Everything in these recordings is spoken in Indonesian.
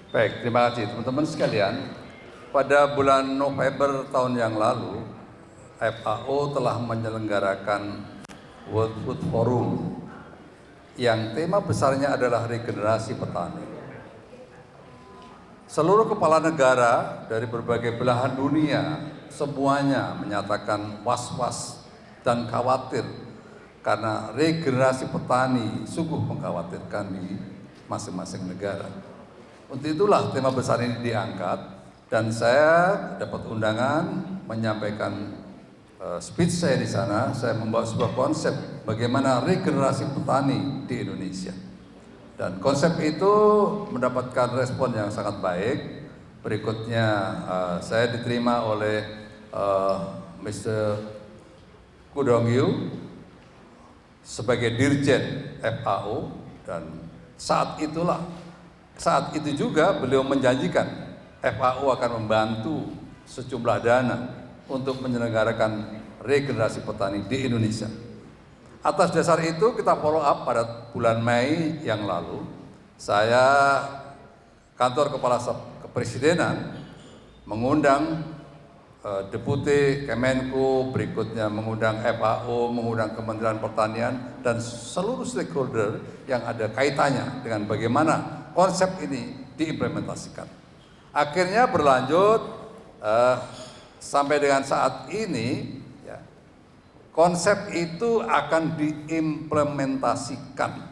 Baik, terima kasih teman-teman sekalian. Pada bulan November tahun yang lalu, FAO telah menyelenggarakan World Food Forum yang tema besarnya adalah regenerasi petani. Seluruh kepala negara dari berbagai belahan dunia semuanya menyatakan was-was dan khawatir karena regenerasi petani sungguh mengkhawatirkan di masing-masing negara. Untuk itulah tema besar ini diangkat dan saya dapat undangan menyampaikan speech saya di sana. Saya membawa sebuah konsep bagaimana regenerasi petani di Indonesia. Dan konsep itu mendapatkan respon yang sangat baik. Berikutnya saya diterima oleh Mr. Kudongyu sebagai Dirjen FAO dan saat itu juga beliau menjanjikan FAO akan membantu sejumlah dana untuk menyelenggarakan regenerasi petani di Indonesia. Atas dasar itu kita follow up pada bulan Mei yang lalu. Saya kantor kepala staf kepresidenan mengundang Deputi Kemenku, berikutnya mengundang FAO, mengundang Kementerian Pertanian dan seluruh stakeholder yang ada kaitannya dengan bagaimana konsep ini diimplementasikan. Akhirnya berlanjut sampai dengan saat ini, ya, konsep itu akan diimplementasikan.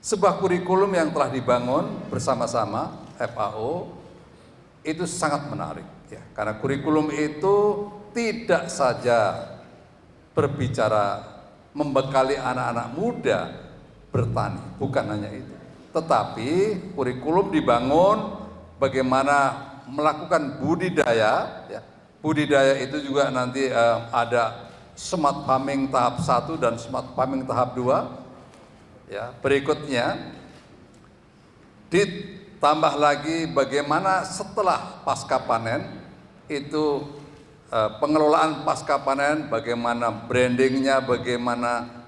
Sebuah kurikulum yang telah dibangun bersama-sama FAO itu sangat menarik, ya, karena kurikulum itu tidak saja berbicara membekali anak-anak muda bertani, bukan hanya itu, tetapi kurikulum dibangun bagaimana melakukan budidaya, ya. Budidaya itu juga nanti ada smart farming tahap 1 dan smart farming tahap 2. Ya, berikutnya ditambah lagi bagaimana setelah pasca panen itu pengelolaan pasca panen, bagaimana brandingnya, bagaimana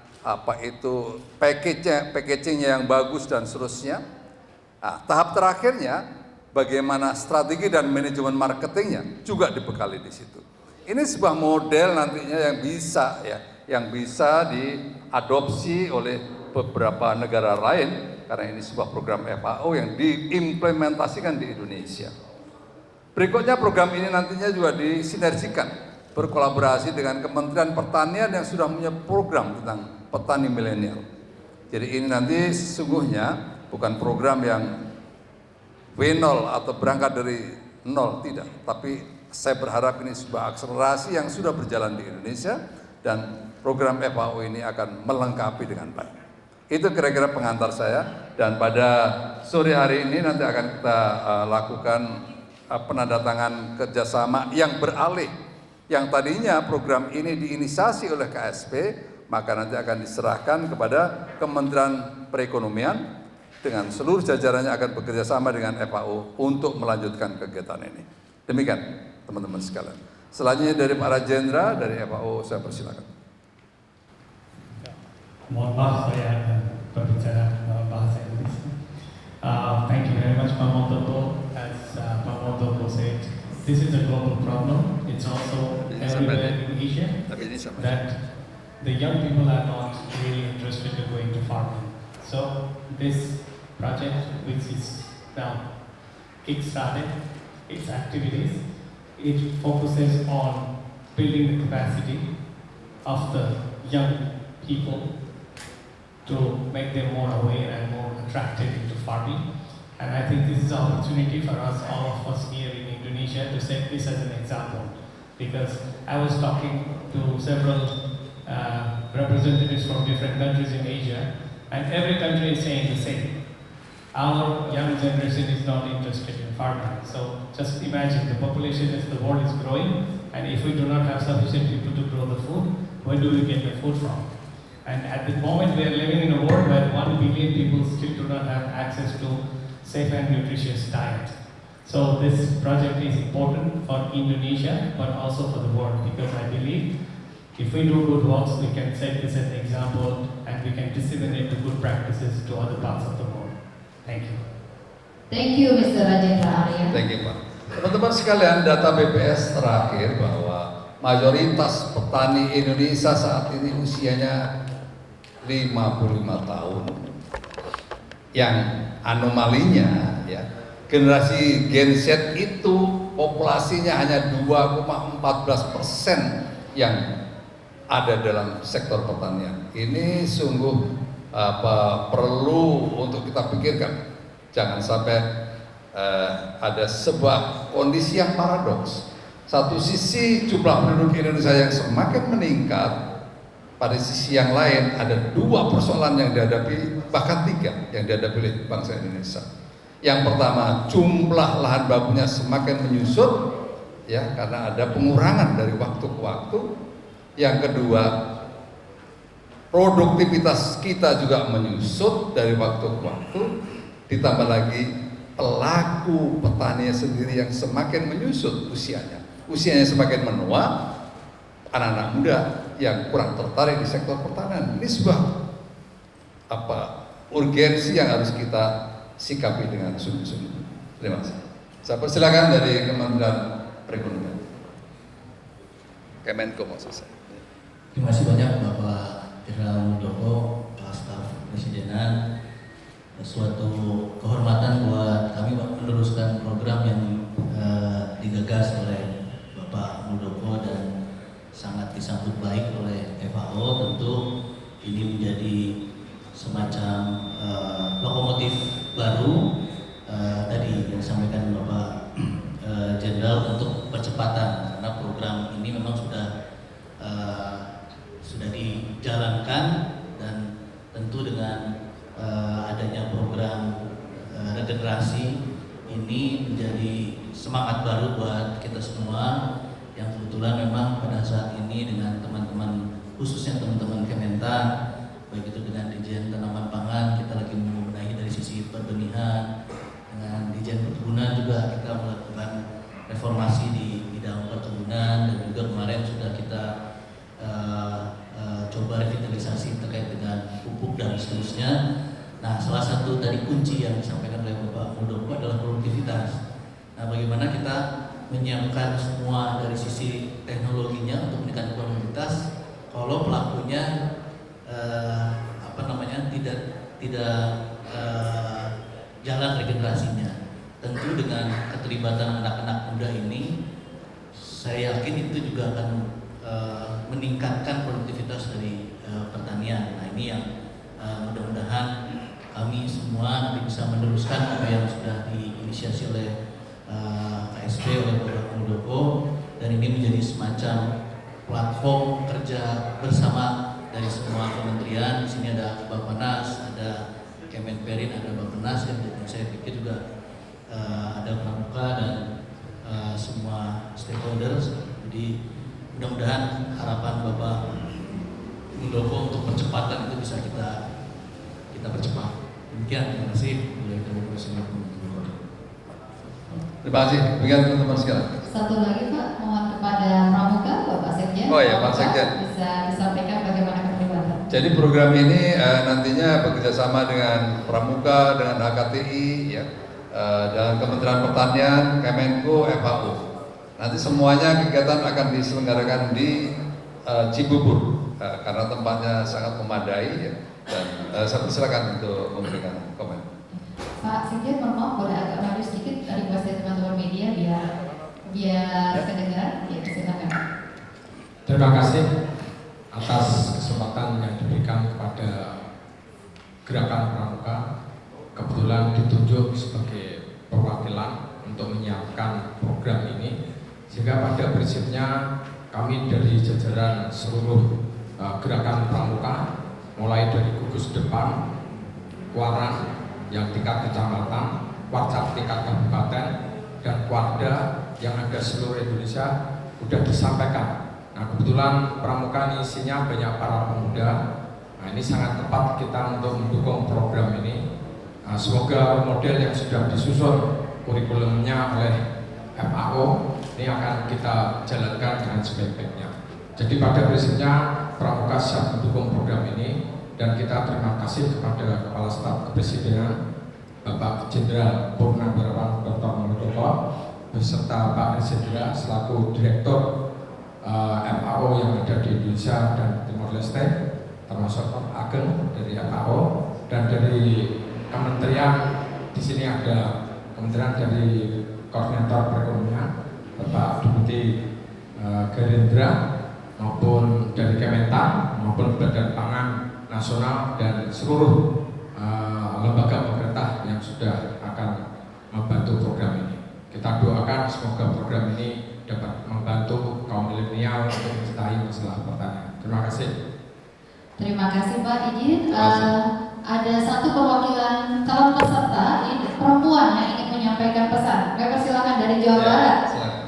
packagingnya yang bagus dan seterusnya. Nah, tahap terakhirnya bagaimana strategi dan manajemen marketingnya juga dibekali di situ. Ini sebuah model nantinya yang bisa diadopsi oleh beberapa negara lain karena ini sebuah program FAO yang diimplementasikan di Indonesia. Berikutnya program ini nantinya juga disinergikan berkolaborasi dengan Kementerian Pertanian yang sudah punya program tentang petani milenial. Jadi ini nanti sesungguhnya bukan program yang W0 atau berangkat dari nol, tidak, tapi saya berharap ini sebuah akselerasi yang sudah berjalan di Indonesia dan program FAO ini akan melengkapi dengan baik. Itu kira-kira pengantar saya dan pada sore hari ini nanti akan kita lakukan penandatangan kerjasama yang beralih. Yang tadinya program ini diinisiasi oleh KSP, maka nanti akan diserahkan kepada Kementerian Perekonomian dengan seluruh jajarannya akan bekerja sama dengan FAO untuk melanjutkan kegiatan ini. Demikian teman-teman sekalian. Selanjutnya dari para jenderal dari FAO saya persilakan. Mohon maaf saya berbicara bahasa Inggris. Thank you very much, Pak Montoto. As Pak Montoto said, this is a global problem. It's also everywhere in Asia that the young people are not really interested in going to farming. So this project, which is now kick-started its activities, it focuses on building the capacity of the young people to make them more aware and more attracted into farming. And I think this is an opportunity for us, all of us here in Indonesia, to set this as an example. Because I was talking to several representatives from different countries in Asia, and every country is saying the same. Our young generation is not interested in farming. So just imagine the population as the world is growing, and if we do not have sufficient people to grow the food, where do we get the food from? And at the moment we are living in a world where 1 billion people still do not have access to safe and nutritious diet. So this project is important for Indonesia, but also for the world, because I believe if we do good works, we can set this as an example and we can disseminate the good practices to other parts of the world. Thank you. Thank you, Mr. Rajendra Arya. Thank you, Pak. Teman-teman sekalian, data BPS terakhir bahwa mayoritas petani Indonesia saat ini usianya 55 tahun. Yang anomalinya ya, generasi Gen Z itu populasinya hanya 2,14% yang ada dalam sektor pertanian. Ini sungguh perlu untuk kita pikirkan. Jangan sampai ada sebuah kondisi yang paradoks. Satu sisi jumlah penduduk Indonesia yang semakin meningkat, pada sisi yang lain ada dua persoalan yang dihadapi, bahkan tiga yang dihadapi oleh bangsa Indonesia. Yang pertama, jumlah lahan bakunya semakin menyusut, ya, karena ada pengurangan dari waktu ke waktu. Yang kedua, produktivitas kita juga menyusut dari waktu ke waktu. Ditambah lagi pelaku petani sendiri yang semakin menyusut usianya semakin menua, anak-anak muda yang kurang tertarik di sektor pertanian. Ini sebuah urgensi yang harus kita sikapi dengan sungguh-sungguh. Terima kasih. Saya persilakan dari Kementerian Perekonomian, Kemenko maksud saya. Terima kasih banyak Bapak Jenderal Muldoko, Pak Staf Presidenan. Suatu kehormatan buat kami meneruskan program yang digagas oleh Bapak Muldoko dan sangat disambut baik oleh FAO. Tentu ini menjadi semacam lokomotif baru tadi yang disampaikan Bapak Jenderal untuk percepatan, karena program ini memang sudah dijalankan dan tentu dengan adanya program regenerasi ini menjadi semangat baru buat kita semua yang kebetulan memang pada saat ini dengan teman-teman, khususnya teman-teman Kementan, baik itu dengan Dirjen Tanaman Pangan, kita lagi membenahi dari sisi perbenihan, dengan Dirjen Perkebunan juga kita melakukan reformasi di bidang perkebunan, dan juga kemarin sudah kita coba revitalisasi terkait dengan pupuk dan seterusnya. Nah, salah satu tadi kunci yang disampaikan oleh Bapak Muldoko adalah produktivitas. Nah, bagaimana kita menyiapkan semua dari sisi teknologinya untuk meningkatkan produktivitas, kalau pelakunya tidak jalan regenerasinya. Tentu dengan keterlibatan anak-anak muda ini, saya yakin itu juga akan meningkatkan produktivitas dari pertanian. Nah, ini yang mudah-mudahan kami semua nanti bisa meneruskan apa yang sudah diinisiasi oleh KSP, oleh Bapak Muldoko, dan ini menjadi semacam platform kerja bersama dari semua kementerian. Di sini ada Bappenas, ada Kemenperin, ada Bappenas, dan saya pikir juga ada Pramuka dan semua stakeholders. Jadi mudah-mudahan harapan Bapak Muldoko untuk percepatan itu bisa kita percepat. Demikian, terima kasih. Terima kasih. Demikian teman-teman sekalian. Satu lagi Pak, mohon kepada Pramuka, Bapak Sekjen. Oh ya, Pak Sekjen. Bisa disampaikan bagaimana keterlibatan. Jadi program ini nantinya bekerjasama dengan Pramuka, dengan HKTI, ya, dengan Kementerian Pertanian, Kemenko, FAO. Nanti semuanya kegiatan akan diselenggarakan di Cibubur karena tempatnya sangat memadai, ya, dan saya persilakan untuk memberikan komen. Pak Sekjen, mohon maaf boleh agak maju sedikit dari bahasa teman-teman media biar kedengaran. Ya, silakan. Terima kasih atas kesempatan yang diberikan kepada Gerakan Pramuka. Kebetulan ditunjuk sebagai perwakilan untuk menyiapkan program ini, sehingga pada prinsipnya kami dari jajaran seluruh Gerakan Pramuka, mulai dari gugus depan, Kuarang yang tingkat kecamatan, Warcap tingkat kabupaten, dan Kuarda yang ada seluruh Indonesia sudah disampaikan. Nah, kebetulan Pramuka ini isinya banyak para pemuda. Nah, ini sangat tepat kita untuk mendukung program ini. Nah, semoga model yang sudah disusun kurikulumnya oleh FAO ini akan kita jalankan dengan sebaik-baiknya. Jadi pada prinsipnya Pramuka siap mendukung program ini, dan kita terima kasih kepada Kepala Staf Kepresidenan Bapak Jenderal Purnawirawan Dr. Muldoko beserta Pak Rizendra selaku Direktur FAO yang ada di Indonesia dan Timor Leste, termasuk Pak Ageng dari FAO, dan dari kementerian. Di sini ada kementerian dari Koordinator Perekonomian Bapak Deputi Gerindra, maupun dari Kementan, maupun Badan Pangan Nasional, dan seluruh lembaga pemerintah yang sudah akan membantu program ini. Kita doakan semoga program ini dapat membantu kaum milenial untuk mencintai masalah pertanian. Terima kasih. Terima kasih Pak. Izin ada satu perwakilan calon peserta, ini perempuan yang ingin menyampaikan pesan. Kami persilakan dari Jawa Barat. Silakan.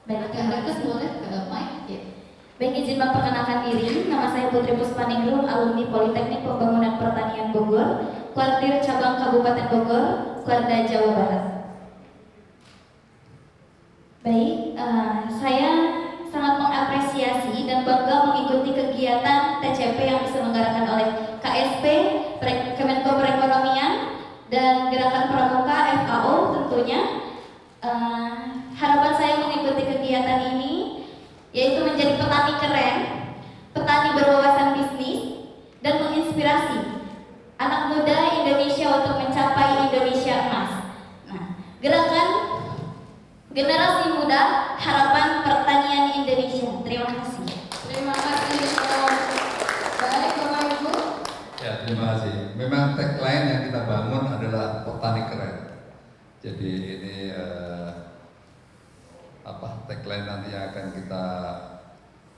Baik, Kak boleh ke mic? Ya. Baik, izin memperkenalkan diri. Nama saya Putri Puspaningrum, alumni Politeknik Pembangunan Pertanian Bogor, Kuartir Cabang Kabupaten Bogor, Kuarda, Jawa Barat. Baik, saya sangat mengapresiasi dan bangga mengikuti kegiatan TCP yang diselenggarakan oleh KSP, Kemenko Perekonomian, dan Gerakan Pramuka FAO tentunya. Harapan saya mengikuti kegiatan ini yaitu menjadi petani keren, petani berwawasan bisnis, dan menginspirasi anak muda Indonesia untuk mencapai Indonesia emas. Nah, gerakan generasi muda, harapan pertanian Indonesia. Terima kasih. Terima kasih. Baik, Bapak Ibu. Ya, terima kasih. Memang tagline yang kita bangun adalah petani keren. Jadi ini tagline nanti yang akan kita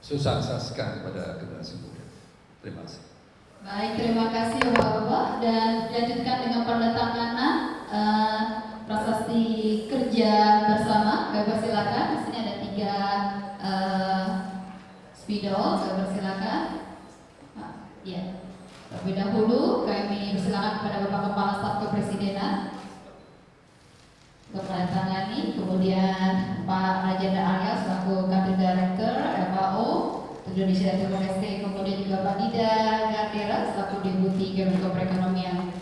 sosialisasikan kepada generasi muda. Terima kasih. Baik, terima kasih Bapak-Bapak, dan dilanjutkan dengan penandatanganan prasasti kerja bersama. Bapak silakan. Di sini ada 3 spidol. Bapak silakan. Ya. Terlebih dahulu kami persilakan kepada Bapak Kepala Staf Kepresidenan untuk menandatangani, kemudian Pak Rajendra Arya selaku Country Director FAO Indonesia dan Timor Leste, kemudian juga Pak Dida Gardera selaku Deputi Kemenko Perekonomian.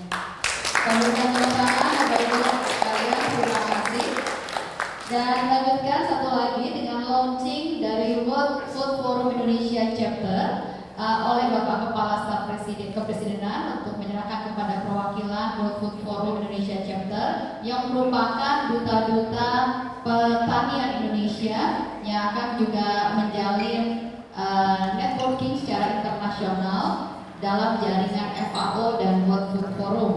Kemudian Bapak Ibu sekalian, terima kasih. Dan lanjutkan satu lagi dengan launching dari World Food Forum Indonesia Chapter oleh Bapak Kepala Staf Kepresidenan untuk menyerahkan kepada perwakilan World Food Forum Indonesia Chapter yang merupakan duta-duta pertanian Indonesia yang akan juga menjalin networking secara internasional dalam jaringan FAO dan World Food Forum,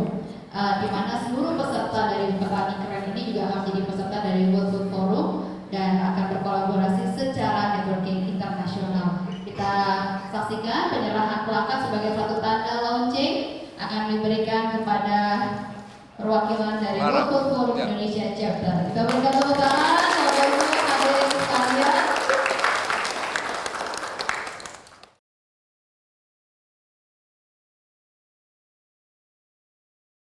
di mana seluruh peserta dari petani keren ini juga akan menjadi peserta dari World Food Forum dan akan berkolaborasi secara networking internasional. Kita saksikan penyerahan plakat sebagai satu tanda launching akan diberikan kepada